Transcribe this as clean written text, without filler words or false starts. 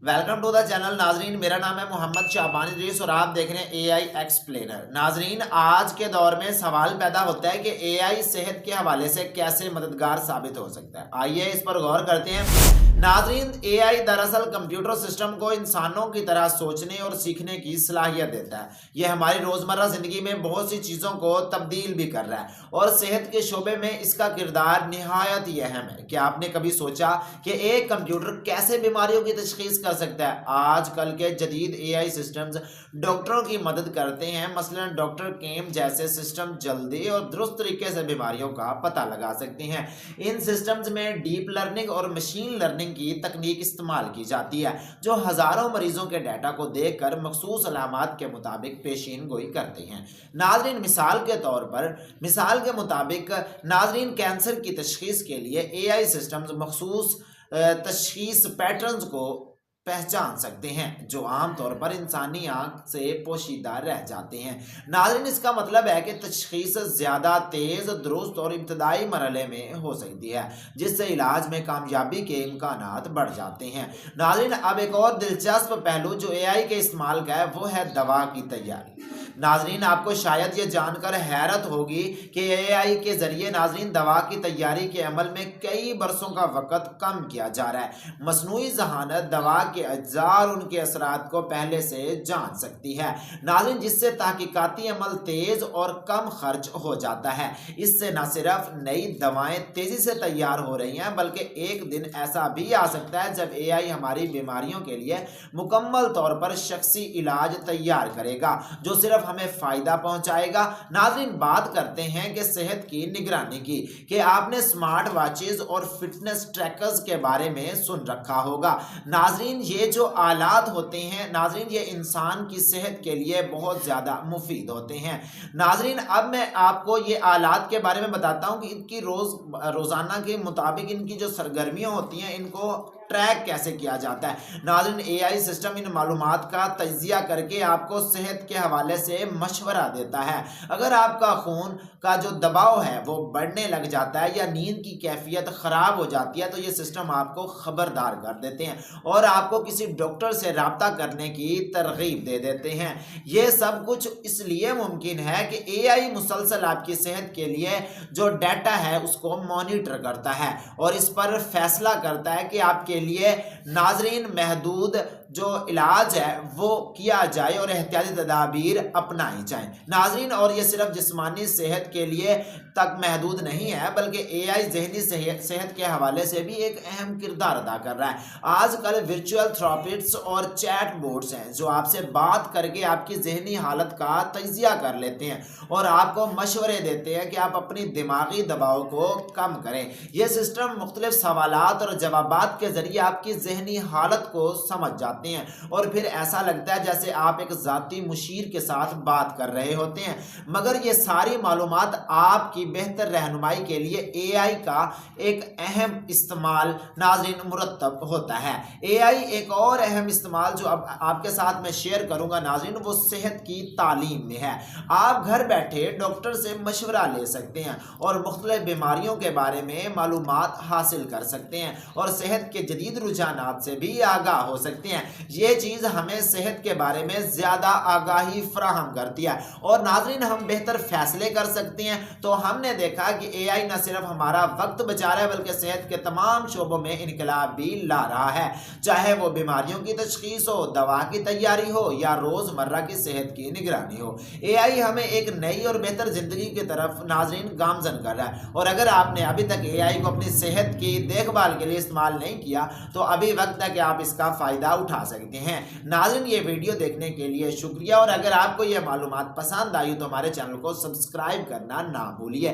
Welcome to the channel नाजरीन। मेरा नाम है मोहम्मद शाबानी रईस और आप देख रहे हैं एआई एक्सप्लेनर। नाजरीन, आज के दौर में सवाल पैदा होता है कि एआई सेहत के हवाले से कैसे मददगार साबित हो सकता है। आइए इस पर गौर करते हैं। नाजरीन, एआई दरअसल कंप्यूटर सिस्टम को इंसानों की तरह सोचने और सीखने की सलाहियत देता है। यह हमारी रोजमर्रा जिंदगी में बहुत सी चीजों को तब्दील भी कर रहा है और सेहत के शोबे में इसका किरदार निहायत ही अहम है। क्या आपने कभी सोचा कि एक कंप्यूटर कैसे बीमारियों की तशखीस कर सकता है? आजकल के जदीद एआई सिस्टम्स डॉक्टरों की मदद करते हैं। मसलन डॉक्टर केम जैसे सिस्टम जल्दी और दुरुस्त तरीके से बीमारियों का पता लगा सकते हैं। इन सिस्टम्स में डीप लर्निंग और मशीन लर्निंग की तकनीक इस्तेमाल की जाती है, जो हजारों मरीजों के डाटा को देखकर मखसूस अलामात के मुताबिक पेशीन गोई करते हैं। नाजरीन, मिसाल के मुताबिक नाजरीन, कैंसर की तशखीस के लिए एआई सिस्टम्स मखसूस तशखीस पैटर्न्स को पहचान सकते हैं जो आमतौर पर इंसानी आंख से पोशीदा रह जाते हैं। नाज़रीन, इसका मतलब है कि तशखीस ज़्यादा तेज़, दुरुस्त और इब्तदाई मरहले में हो सकती है, जिससे इलाज में कामयाबी के इम्कानात बढ़ जाते हैं। नाज़रीन, अब एक और दिलचस्प पहलू जो एआई के इस्तेमाल का है वो है दवा की तैयारी। नाजरीन, आपको शायद ये जानकर हैरत होगी कि एआई के जरिए नाजरीन दवा की तैयारी के अमल में कई बरसों का वक़्त कम किया जा रहा है। मसनूई ज़हानत दवा के अज्जा और उनके असरात को पहले से जान सकती है नाज़रीन, जिससे तहकीकाती अमल तेज़ और कम खर्च हो जाता है। इससे न सिर्फ नई दवाएं तेज़ी से तैयार हो रही हैं, बल्कि एक दिन ऐसा भी आ सकता है जब एआई हमारी बीमारियों के लिए मुकम्मल तौर पर शख्सी इलाज तैयार करेगा जो सिर्फ हमें फायदा पहुंचाएगा। नाज़रीन, बात करते हैं कि सेहत की निगरानी की कि आपने स्मार्ट वॉचेस और फिटनेस ट्रैकर्स के बारे में सुन रखा होगा। नाज़रीन, ये जो आलात होते हैं नाज़रीन, ये इंसान की सेहत के लिए बहुत ज़्यादा मुफीद होते हैं। नाज़रीन, अब मैं आपको ये आलात के बारे में बताता हूँ कि इनकी रोज़ाना के मुताबिक इनकी जो सरगर्मियाँ होती हैं इनको ट्रैक कैसे किया जाता है। नाज़रीन, एआई सिस्टम इन मालूमात का तजिया करके आपको सेहत के हवाले से मशवरा देता है। अगर आपका खून का जो दबाव है वो बढ़ने लग जाता है या नींद की कैफियत ख़राब हो जाती है तो ये सिस्टम आपको खबरदार कर देते हैं और आपको किसी डॉक्टर से रब्ता करने की तरगीब दे देते हैं। ये सब कुछ इसलिए मुमकिन है कि एआई मुसलसल आपकी सेहत के लिए जो डाटा है उसको मॉनिटर करता है और इस पर फैसला करता है कि आपके लिए नाजरीन महदूद जो इलाज है वो किया जाए और एहतियाती तदाबीर अपनाई जाए। नाजरीन, और ये सिर्फ जिस्मानी सेहत के लिए तक महदूद नहीं है, बल्कि एआई जहनी सेहत के हवाले से भी एक अहम किरदार अदा कर रहा है। आजकल वर्चुअल थेरेपिस्ट्स और चैट बोर्ड्स हैं जो आपसे बात करके आपकी जहनी हालत का तजिया कर लेते हैं और आपको मशवरे देते हैं कि आप अपनी दिमागी दबाव को कम करें। यह सिस्टम मुख्तलिफ सवालात और जवाबात के जरिए आपकी जहनी हालत को समझ जाते हैं और फिर ऐसा लगता है जैसे आप एक जाती मुशीर के साथ बात कर रहे होते हैं। मगर ये सारी मालूमात आपकी बेहतर रहनुमाई के लिए एआई का एक अहम इस्तेमाल नाज़रीन मुरतब होता है। एआई एक और अहम इस्तेमाल जो अब आपके साथ मैं शेयर करूंगा नाज़रीन, वो सेहत की तालीम में है। आप घर बैठे डॉक्टर से मशवरा ले सकते हैं और मुख्तलिफ बीमारियों के बारे में मालूमात हासिल कर सकते हैं और सेहत के जदीद रुझानात से भी आगाह हो सकते हैं। ये चीज़ हमें सेहत के बारे में ज़्यादा आगाही फराहम करती है और नाज़रीन हम बेहतर फैसले कर सकते हैं। तो हमने देखा कि एआई न सिर्फ हमारा वक्त बचा रहा है बल्कि सेहत के तमाम शोबों में इनकलाब भी ला रहा है, चाहे वो बीमारियों की तशखीस हो, दवा की तैयारी हो या रोज़मर्रा की सेहत की निगरानी हो। एआई हमें एक नई और बेहतर ज़िंदगी की तरफ नाज़रीन गामजन कर रहा है और अगर आपने अभी तक एआई को अपनी सेहत की देखभाल के लिए इस्तेमाल नहीं किया तो अभी वक्त है कि आप इसका फ़ायदा उठा सकते हैं। नाज़रीन, ये वीडियो देखने के लिए शुक्रिया और अगर आपको ये मालूमात पसंद आई तो हमारे चैनल को सब्सक्राइब करना ना भूलिए।